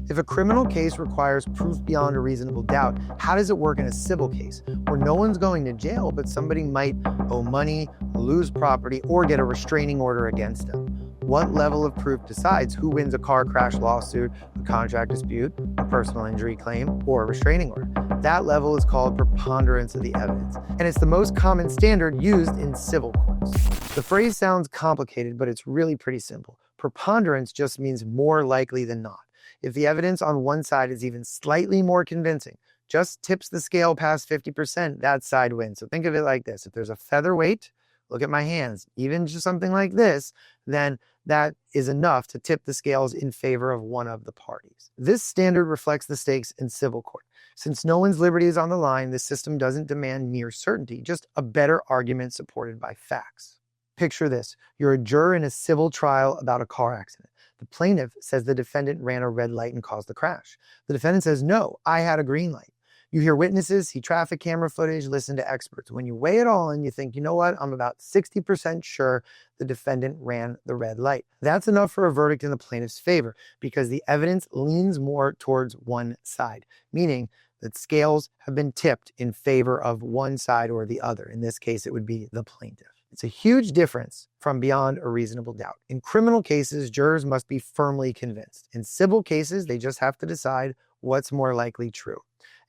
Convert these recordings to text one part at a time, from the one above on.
If a criminal case requires proof beyond a reasonable doubt, how does it work in a civil case, where no one's going to jail, but somebody might owe money, lose property, or get a restraining order against them? What level of proof decides who wins a car crash lawsuit, a contract dispute, a personal injury claim, or a restraining order? That level is called preponderance of the evidence, and it's the most common standard used in civil courts. The phrase sounds complicated, but it's really pretty simple. Preponderance just means more likely than not. If the evidence on one side is even slightly more convincing, just tips the scale past 50%, that side wins. So think of it like this. If there's a featherweight, look at my hands, even just something like this, then that is enough to tip the scales in favor of one of the parties. This standard reflects the stakes in civil court. Since no one's liberty is on the line, the system doesn't demand near certainty, just a better argument supported by facts. Picture this. You're a juror in a civil trial about a car accident. The plaintiff says the defendant ran a red light and caused the crash. The defendant says, no, I had a green light. You hear witnesses, see traffic camera footage, listen to experts. When you weigh it all in, you think, you know what, I'm about 60% sure the defendant ran the red light. That's enough for a verdict in the plaintiff's favor because the evidence leans more towards one side, meaning that scales have been tipped in favor of one side or the other. In this case, it would be the plaintiff. It's a huge difference from beyond a reasonable doubt. In criminal cases, jurors must be firmly convinced. In civil cases, they just have to decide what's more likely true.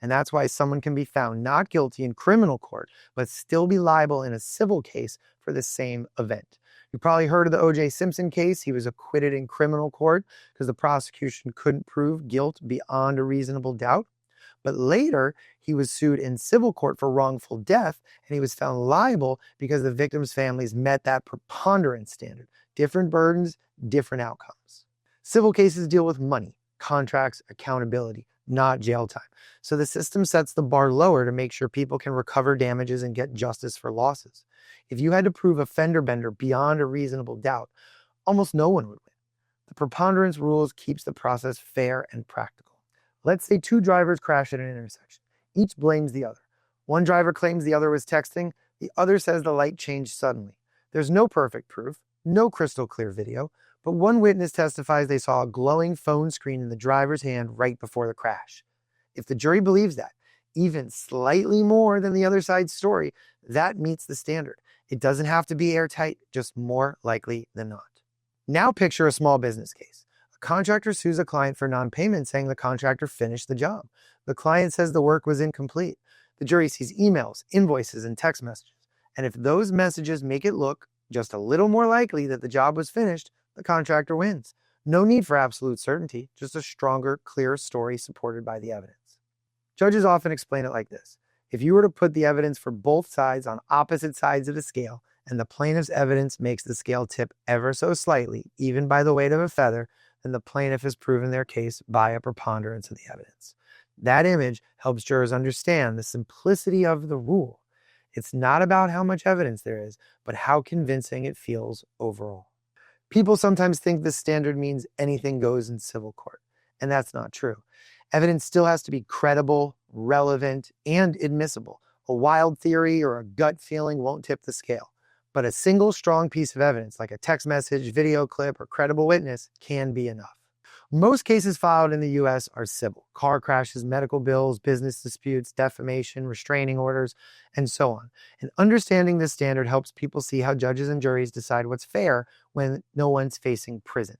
And that's why someone can be found not guilty in criminal court, but still be liable in a civil case for the same event. You probably heard of the O.J. Simpson case. He was acquitted in criminal court because the prosecution couldn't prove guilt beyond a reasonable doubt. But later, he was sued in civil court for wrongful death, and he was found liable because the victim's families met that preponderance standard. Different burdens, different outcomes. Civil cases deal with money, contracts, accountability, not jail time. So the system sets the bar lower to make sure people can recover damages and get justice for losses. If you had to prove a fender bender beyond a reasonable doubt, almost no one would win. The preponderance rules keeps the process fair and practical. Let's say two drivers crash at an intersection. Each blames the other. One driver claims the other was texting. The other says the light changed suddenly. There's no perfect proof, no crystal clear video, but one witness testifies they saw a glowing phone screen in the driver's hand right before the crash. If the jury believes that, even slightly more than the other side's story, that meets the standard. It doesn't have to be airtight, just more likely than not. Now picture a small business case. A contractor sues a client for non-payment, saying the contractor finished the job. The client says the work was incomplete. The jury sees emails, invoices, and text messages. And if those messages make it look just a little more likely that the job was finished, the contractor wins. No need for absolute certainty, just a stronger, clearer story supported by the evidence. Judges often explain it like this. If you were to put the evidence for both sides on opposite sides of the scale, and the plaintiff's evidence makes the scale tip ever so slightly, even by the weight of a feather, then the plaintiff has proven their case by a preponderance of the evidence. That image helps jurors understand the simplicity of the rule. It's not about how much evidence there is, but how convincing it feels overall. People sometimes think this standard means anything goes in civil court, and that's not true. Evidence still has to be credible, relevant, and admissible. A wild theory or a gut feeling won't tip the scale. But a single strong piece of evidence, like a text message, video clip, or credible witness, can be enough. Most cases filed in the U.S. are civil. Car crashes, medical bills, business disputes, defamation, restraining orders, and so on. And understanding this standard helps people see how judges and juries decide what's fair when no one's facing prison.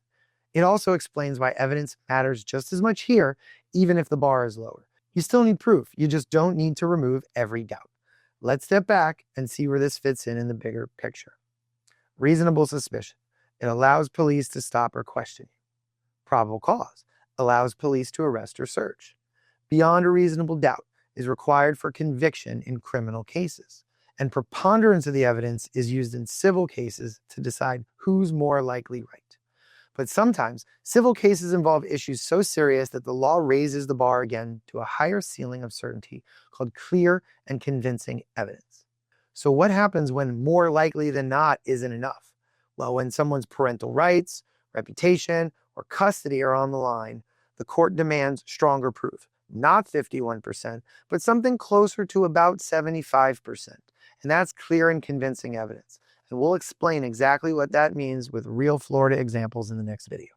It also explains why evidence matters just as much here, even if the bar is lower. You still need proof. You just don't need to remove every doubt. Let's step back and see where this fits in the bigger picture. Reasonable suspicion. It allows police to stop or question you. Probable cause. Allows police to arrest or search. Beyond a reasonable doubt is required for conviction in criminal cases. And preponderance of the evidence is used in civil cases to decide who's more likely right. But sometimes, civil cases involve issues so serious that the law raises the bar again to a higher ceiling of certainty called clear and convincing evidence. So what happens when more likely than not isn't enough? Well, when someone's parental rights, reputation, or custody are on the line, the court demands stronger proof. Not 51%, but something closer to about 75%. And that's clear and convincing evidence. And we'll explain exactly what that means with real Florida examples in the next video.